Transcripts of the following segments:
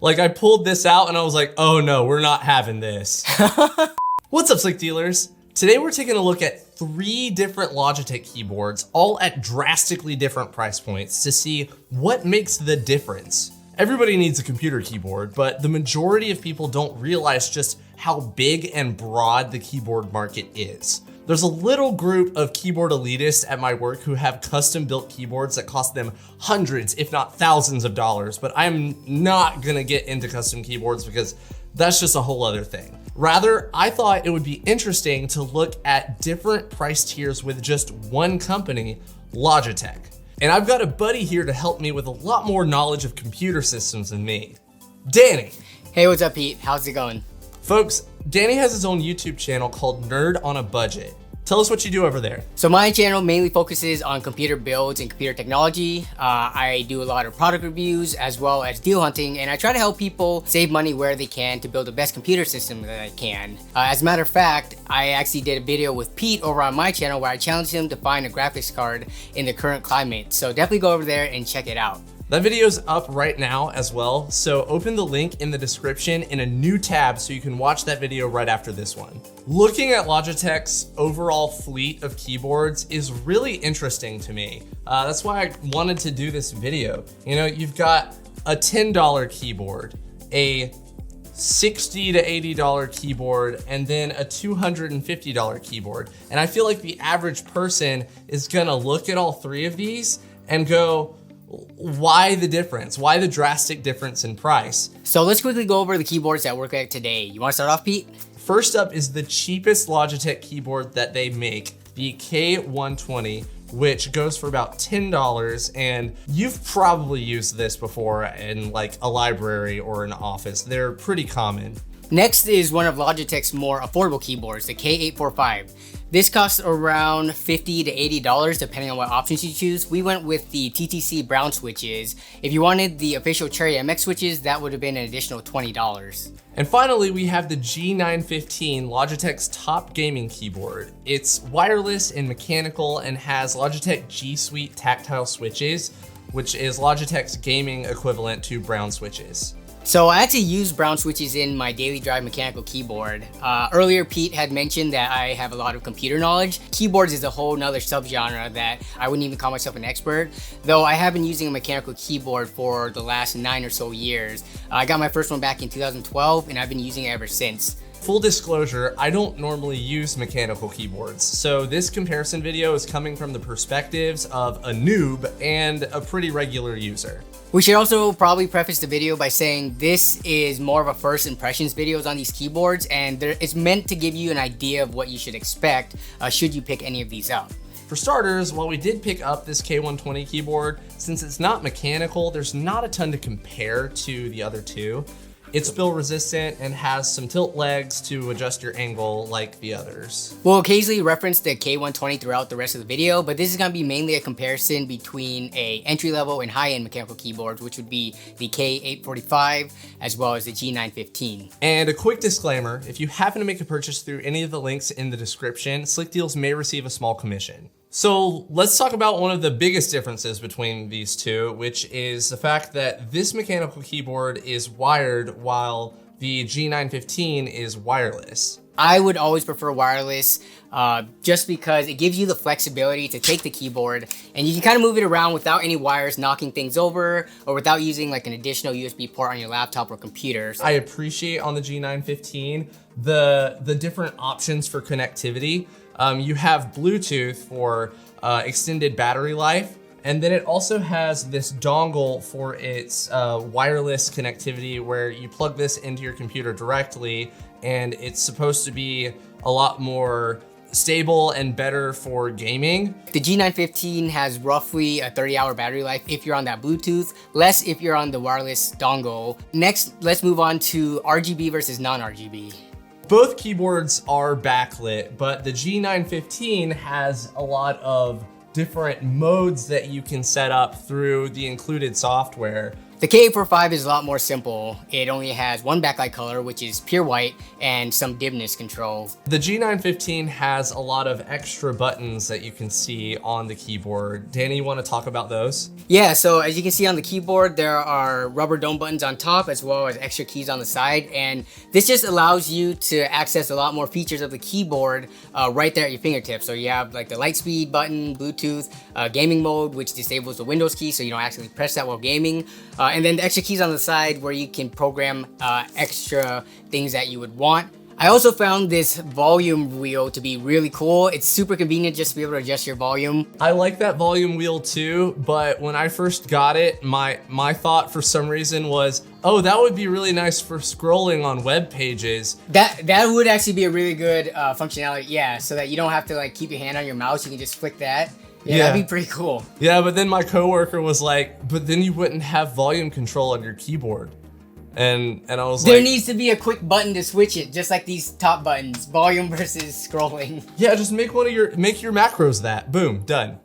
Like I pulled this out and I was like, oh no, we're not having this. What's up, Slick Dealers? Today we're taking a look at 3 different Logitech keyboards, all at drastically different price points to see what makes the difference. Everybody needs a computer keyboard, but the majority of people don't realize just how big and broad the keyboard market is. There's a little group of keyboard elitists at my work who have custom built keyboards that cost them hundreds, if not thousands of dollars, but I'm not gonna get into custom keyboards because that's just a whole other thing. Rather, I thought it would be interesting to look at different price tiers with just one company, Logitech. And I've got a buddy here to help me with a lot more knowledge of computer systems than me. Danny. Hey, what's up, Pete? How's it going? Folks, Danny has his own YouTube channel called Nerd on a Budget. Tell us what you do over there. So my channel mainly focuses on computer builds and computer technology. I do a lot of product reviews as well as deal hunting, and I try to help people save money where they can to build the best computer system that I can. As a matter of fact, I actually did a video with Pete over on my channel where I challenged him to find a graphics card in the current climate. So definitely go over there and check it out. That video's up right now as well, so open the link in the description in a new tab so you can watch that video right after this one. Looking at Logitech's overall fleet of keyboards is really interesting to me. That's why I wanted to do this video. You know, you've got a $10 keyboard, a $60 to $80 keyboard, and then a $250 keyboard. And I feel like the average person is gonna look at all 3 of these and go, why the difference? Why the drastic difference in price? So let's quickly go over the keyboards that work at today. You wanna start off, Pete? First up is the cheapest Logitech keyboard that they make, the K120, which goes for about $10, and you've probably used this before in like a library or an office. They're pretty common. Next is one of Logitech's more affordable keyboards, the K845. This costs around $50 to $80 depending on what options you choose. We went with the TTC brown switches. If you wanted the official Cherry MX switches, that would have been an additional $20. And finally, we have the G915, Logitech's top gaming keyboard. It's wireless and mechanical and has Logitech G Suite tactile switches, which is Logitech's gaming equivalent to brown switches. So I actually use brown switches in my daily drive mechanical keyboard. Earlier, Pete had mentioned that I have a lot of computer knowledge. Keyboards is a whole nother subgenre that I wouldn't even call myself an expert, though I have been using a mechanical keyboard for the last 9 or so years. I got my first one back in 2012 and I've been using it ever since. Full disclosure, I don't normally use mechanical keyboards, so this comparison video is coming from the perspectives of a noob and a pretty regular user. We should also probably preface the video by saying this is more of a first impressions videos on these keyboards, and it's meant to give you an idea of what you should expect should you pick any of these up. For starters, while we did pick up this K120 keyboard, since it's not mechanical, there's not a ton to compare to the other 2. It's spill resistant and has some tilt legs to adjust your angle like the others. We'll occasionally reference the K120 throughout the rest of the video, but this is going to be mainly a comparison between a entry-level and high-end mechanical keyboards, which would be the K845 as well as the G915. And a quick disclaimer, if you happen to make a purchase through any of the links in the description, Slickdeals may receive a small commission. So let's talk about one of the biggest differences between these 2, which is the fact that this mechanical keyboard is wired while the G915 is wireless. I would always prefer wireless just because it gives you the flexibility to take the keyboard and you can kind of move it around without any wires knocking things over or without using like an additional USB port on your laptop or computer. I appreciate on the G915 the different options for connectivity. You have Bluetooth for extended battery life, and then it also has this dongle for its wireless connectivity where you plug this into your computer directly, and it's supposed to be a lot more stable and better for gaming. The G915 has roughly a 30-hour battery life if you're on that Bluetooth, less if you're on the wireless dongle. Next, let's move on to RGB versus non-RGB. Both keyboards are backlit, but the G915 has a lot of different modes that you can set up through the included software. The K845 is a lot more simple. It only has one backlight color, which is pure white, and some dimness control. The G915 has a lot of extra buttons that you can see on the keyboard. Danny, you want to talk about those? Yeah, so as you can see on the keyboard, there are rubber dome buttons on top as well as extra keys on the side. And this just allows you to access a lot more features of the keyboard right there at your fingertips. So you have like the light speed button, Bluetooth, gaming mode, which disables the Windows key so you don't actually press that while gaming. And then the extra keys on the side where you can program extra things that you would want. I also found this volume wheel to be really cool. It's super convenient just to be able to adjust your volume. I like that volume wheel too, but when I first got it, my thought for some reason was, oh, that would be really nice for scrolling on web pages. That would actually be a really good functionality, yeah, so that you don't have to like keep your hand on your mouse, you can just flick that. Yeah, that'd be pretty cool. Yeah, but then my coworker was like, but then you wouldn't have volume control on your keyboard. And I was like, there needs to be a quick button to switch it, just like these top buttons, volume versus scrolling. Yeah, just make your macros that. Boom, done.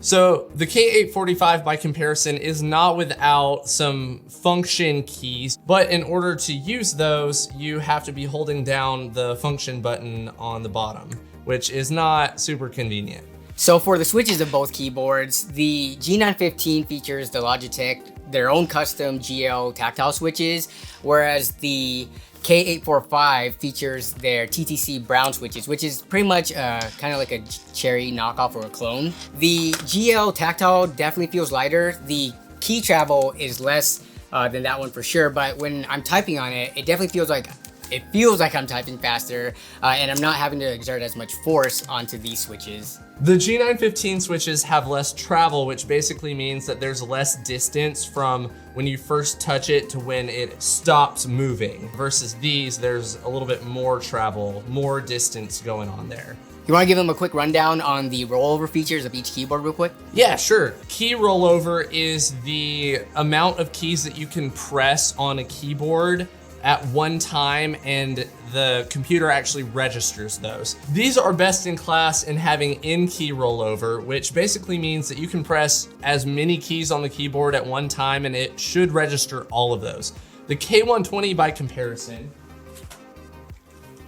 So the K845 by comparison is not without some function keys, but in order to use those, you have to be holding down the function button on the bottom, which is not super convenient. So for the switches of both keyboards, the G915 features the Logitech, their own custom GL tactile switches, whereas the K845 features their TTC brown switches, which is pretty much kind of like a Cherry knockoff or a clone. The GL tactile definitely feels lighter. The key travel is less than that one for sure, but when I'm typing on it, it definitely feels like I'm typing faster, and I'm not having to exert as much force onto these switches. The G915 switches have less travel, which basically means that there's less distance from when you first touch it to when it stops moving. Versus these, there's a little bit more travel, more distance going on there. You want to give them a quick rundown on the rollover features of each keyboard real quick? Yeah, sure. Key rollover is the amount of keys that you can press on a keyboard at one time, and the computer actually registers those. These are best in class in having in-key rollover, which basically means that you can press as many keys on the keyboard at one time and it should register all of those. The K120 by comparison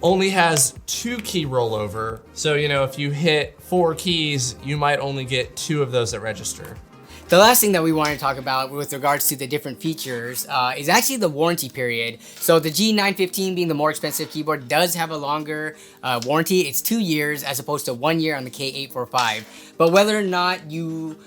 only has 2-key rollover. So, if you hit 4 keys, you might only get 2 of those that register. The last thing that we want to talk about with regards to the different features is actually the warranty period. So the G915 being the more expensive keyboard does have a longer warranty. It's 2 years as opposed to 1 year on the K845. But whether or not you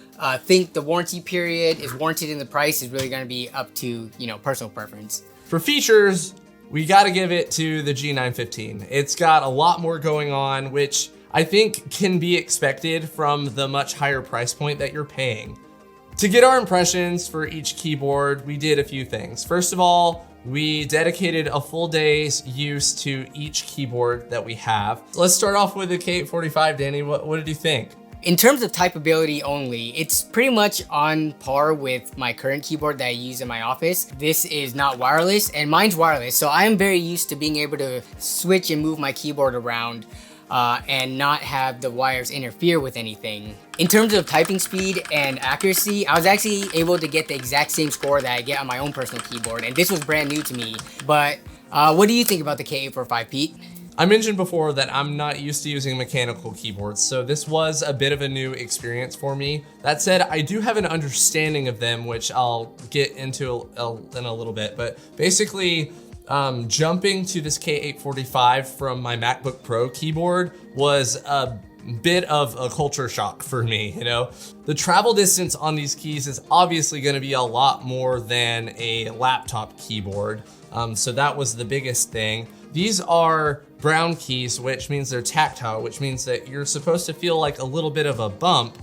think the warranty period is warranted in the price is really going to be up to personal preference. For features, we got to give it to the G915. It's got a lot more going on, which I think can be expected from the much higher price point that you're paying. To get our impressions for each keyboard, we did a few things. First of all, we dedicated a full day's use to each keyboard that we have. Let's start off with the K845. Danny, what did you think? In terms of typability only, it's pretty much on par with my current keyboard that I use in my office. This is not wireless, and mine's wireless, so I am very used to being able to switch and move my keyboard around and not have the wires interfere with anything. In terms of typing speed and accuracy, I was actually able to get the exact same score that I get on my own personal keyboard, and this was brand new to me. But what do you think about the K845, Pete? I mentioned before that I'm not used to using mechanical keyboards, so this was a bit of a new experience for me. That said, I do have an understanding of them, which I'll get into in a little bit, but basically, jumping to this K845 from my MacBook Pro keyboard was a bit of a culture shock for me, The travel distance on these keys is obviously gonna be a lot more than a laptop keyboard. So that was the biggest thing. These are brown keys, which means they're tactile, which means that you're supposed to feel like a little bit of a bump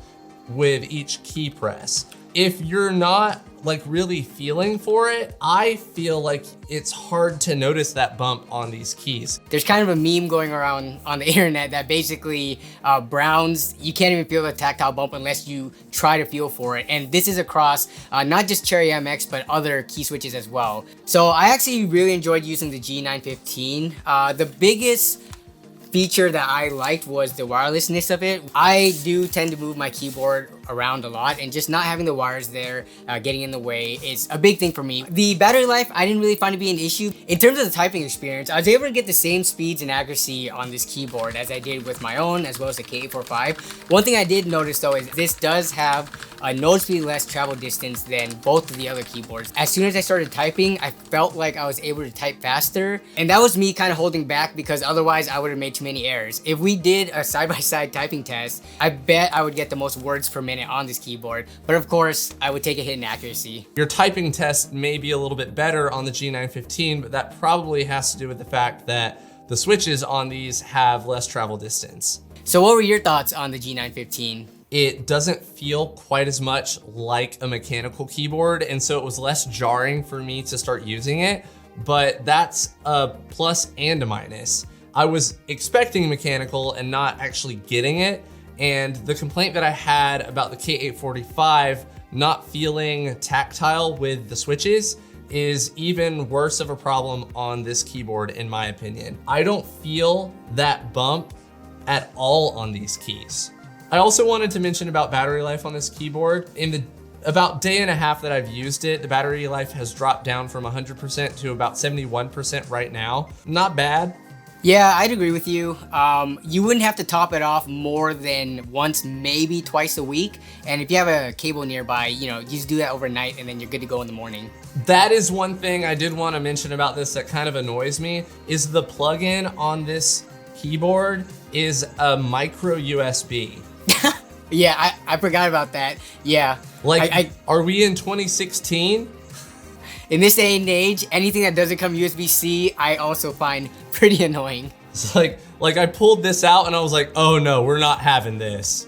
with each key press. If you're not really feeling for it, I feel like it's hard to notice that bump on these keys. There's kind of a meme going around on the internet that basically browns, you can't even feel the tactile bump unless you try to feel for it. And this is across not just Cherry MX, but other key switches as well. So I actually really enjoyed using the G915. The biggest feature that I liked was the wirelessness of it. I do tend to move my keyboard around a lot, and just not having the wires there getting in the way is a big thing for me. The battery life, I didn't really find to be an issue. In terms of the typing experience, I was able to get the same speeds and accuracy on this keyboard as I did with my own, as well as the K845. One thing I did notice though is this does have a noticeably less travel distance than both of the other keyboards. As soon as I started typing, I felt like I was able to type faster, and that was me kind of holding back because otherwise I would have made too many errors. If we did a side-by-side typing test, I bet I would get the most words per minute on this keyboard, but of course I would take a hit in accuracy. Your typing test may be a little bit better on the G915, but that probably has to do with the fact that the switches on these have less travel distance. So what were your thoughts on the G915? It doesn't feel quite as much like a mechanical keyboard, and so it was less jarring for me to start using it, but that's a plus and a minus. I was expecting mechanical and not actually getting it, and the complaint that I had about the K845 not feeling tactile with the switches is even worse of a problem on this keyboard in my opinion. I don't feel that bump at all on these keys. I also wanted to mention about battery life on this keyboard. In the about day and a half that I've used it, the battery life has dropped down from 100% to about 71% right now. Not bad. Yeah, I'd agree with you. You wouldn't have to top it off more than once, maybe twice a week. And if you have a cable nearby, you just do that overnight and then you're good to go in the morning. That is one thing I did want to mention about this that kind of annoys me, is the plug-in on this keyboard is a micro USB. Yeah, I forgot about that. Yeah. Are we in 2016? In this day and age, anything that doesn't come USB-C, I also find pretty annoying. It's like I pulled this out and I was like, oh no, we're not having this.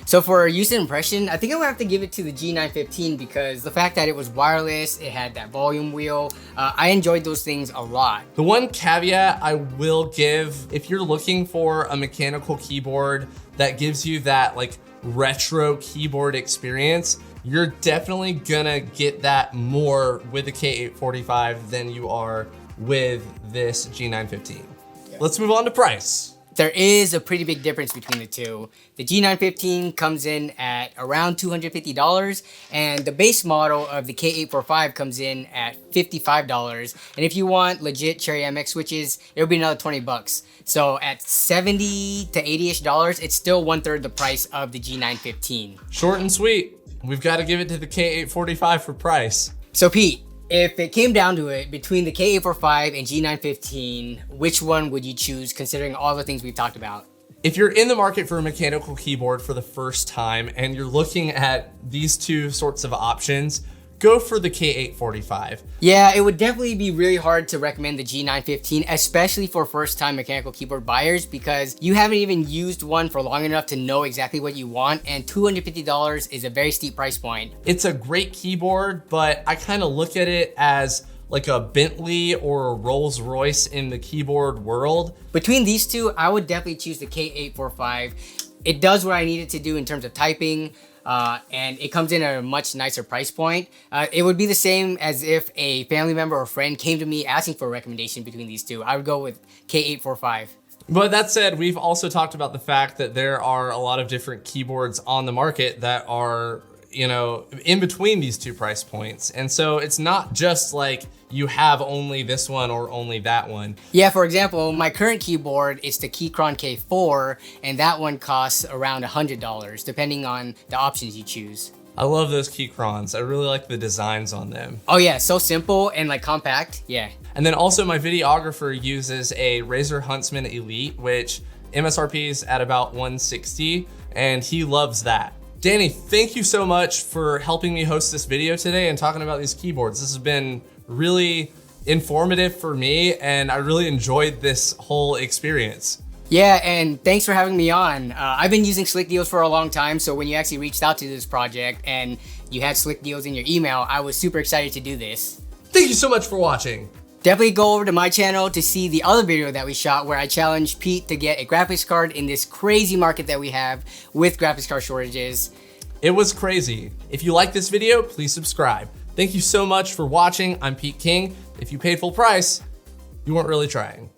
So for use and impression, I think I would have to give it to the G915 because the fact that it was wireless, it had that volume wheel, I enjoyed those things a lot. The one caveat I will give, if you're looking for a mechanical keyboard that gives you that retro keyboard experience, you're definitely gonna get that more with the K845 than you are with this G915. Yeah. Let's move on to price. There is a pretty big difference between the two. The G915 comes in at around $250, and the base model of the K845 comes in at $55. And if you want legit Cherry MX switches, it'll be another 20 bucks. So at $70 to $80-ish, it's still 1/3 the price of the G915. Short and sweet. We've got to give it to the K845 for price. So Pete, if it came down to it, between the K845 and G915, which one would you choose considering all the things we've talked about? If you're in the market for a mechanical keyboard for the first time and you're looking at these two sorts of options, go for the K845. Yeah, it would definitely be really hard to recommend the G915, especially for first-time mechanical keyboard buyers, because you haven't even used one for long enough to know exactly what you want, and $250 is a very steep price point. It's a great keyboard, but I kind of look at it as like a Bentley or a Rolls Royce in the keyboard world. Between these two, I would definitely choose the K845. It does what I need it to do in terms of typing, and it comes in at a much nicer price point. It would be the same as if a family member or friend came to me asking for a recommendation between these two. I would go with K845. But that said, we've also talked about the fact that there are a lot of different keyboards on the market that are, in between these two price points. And so it's not just like you have only this one or only that one. Yeah, for example, my current keyboard is the Keychron K4, and that one costs around $100, depending on the options you choose. I love those Keychrons. I really like the designs on them. Oh yeah, so simple and compact, yeah. And then also my videographer uses a Razer Huntsman Elite, which MSRP is at about $160, and he loves that. Danny, thank you so much for helping me host this video today and talking about these keyboards. This has been really informative for me, and I really enjoyed this whole experience. Yeah, and thanks for having me on. I've been using Slickdeals for a long time, so when you actually reached out to this project and you had Slickdeals in your email, I was super excited to do this. Thank you so much for watching. Definitely go over to my channel to see the other video that we shot where I challenged Pete to get a graphics card in this crazy market that we have with graphics card shortages. It was crazy. If you like this video, please subscribe. Thank you so much for watching. I'm Pete King. If you paid full price, you weren't really trying.